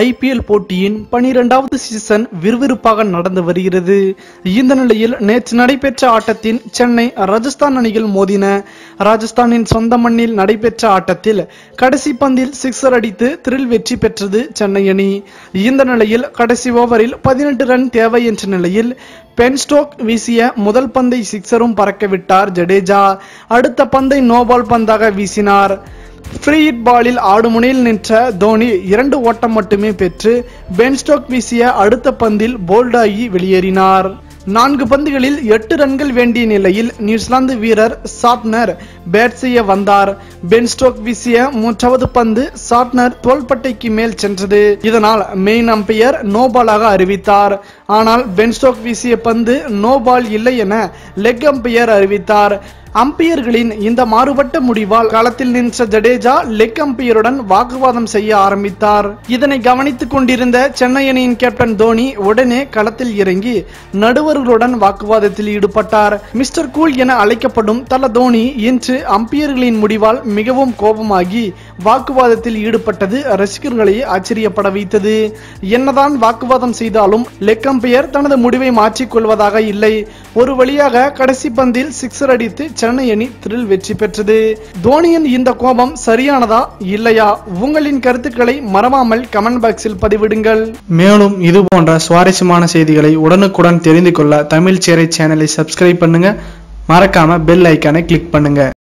IPL போட்டியின் 12வது season விறுவிறுப்பாக நடந்து வருகிறது. இந்த நிலையில் நேற்று நடைபெற்ற ஆட்டத்தில் சென்னை ராஜஸ்தான் அணிகள் மோதின. ராஜஸ்தானின் சொந்த மண்ணில் நடைபெற்ற ஆட்டத்தில் கடைசி பந்தில் சிக்ஸர் அடித்து த்ரில் வெற்றி பெற்றது சென்னை அணி. இந்த நிலையில் கடைசி ஓவரில் 18 ரன் தேவை என்ற நிலையில் பென் ஸ்டோக் வீசிய முதல் பந்தை சிக்ஸரும் பறக்கவிட்டார் ஜடேஜா. அடுத்த பந்தை நோபால் பந்தாக வீசினார். ஃப்ரீ ஹிட் பாலில் ஆடுமுனையில் நின்ற தோனி 2 ஓட்டம் மட்டுமே பெற்று பென் ஸ்டோக் வீசிய அடுத்த பந்தில் போல்டாகி வெளியேறினார். 4 பந்துகளில் 8 ரன்கள் வேண்டிய நிலையில் நியூசிலாந்து வீரர் சாட்னர் பேட் செய்ய வந்தார். பென் ஸ்டோக் வீசிய 3வது பந்து சாட்னர் தோள்பட்டைக்கு மேல் சென்றது. இதனால் மெயின் அம்பையர் நோபாலாக அறிவித்தார். ஆனால் பென் ஸ்டோக் வீசிய பந்து நோபால் இல்லை என லெக் அம்பையர் அறிவித்தார். அம்பையர்களின் இந்த மாறுபட்ட முடிவால் களத்தில் நின்ற ஜடேஜா லெக் அம்பையருடன் வாக்குவாதம் செய்ய ஆரம்பித்தார். இதனை கவனித்துக் கொண்டிருந்த சென்னை அணியின் கேப்டன் தோனி உடனே களத்தில் இறங்கி நடுவர்களுடன் வாக்குவாதத்தில் ஈடுபட்டார். மிஸ்டர் கூல் என அழைக்கப்படும் தல தோனி இன்று அம்பையர்களின் முடிவால் மிகவும் கோபமாகி வாக்குவாதத்தில் ஈடுபட்டது ரசிகர்களை ஆச்சரியப்பட வைத்தது. என்னதான் வாக்குவாதம் செய்தாலும் லெக் அம்பையர் தனது முடிவை மாற்றிக் கொள்வதாக இல்லை. ஒரு வழியாக கடைசி பந்தில் சிக்ஸர் அடித்து சென்னை அணி த்ரில் வெற்றி பெற்றது. தோனியின் இந்த கோபம் சரியானதா இல்லையா? உங்களின் கருத்துக்களை மறவாமல் கமெண்ட் பாக்ஸில் பதிவிடுங்கள். மேலும் இது போன்ற சுவாரஸ்யமான செய்திகளை உடனுக்குடன் தெரிந்து கொள்ள தமிழ் சேரை சேனலை சப்ஸ்கிரைப் பண்ணுங்க. மறக்காம பெல் ஐக்கானை கிளிக் பண்ணுங்க.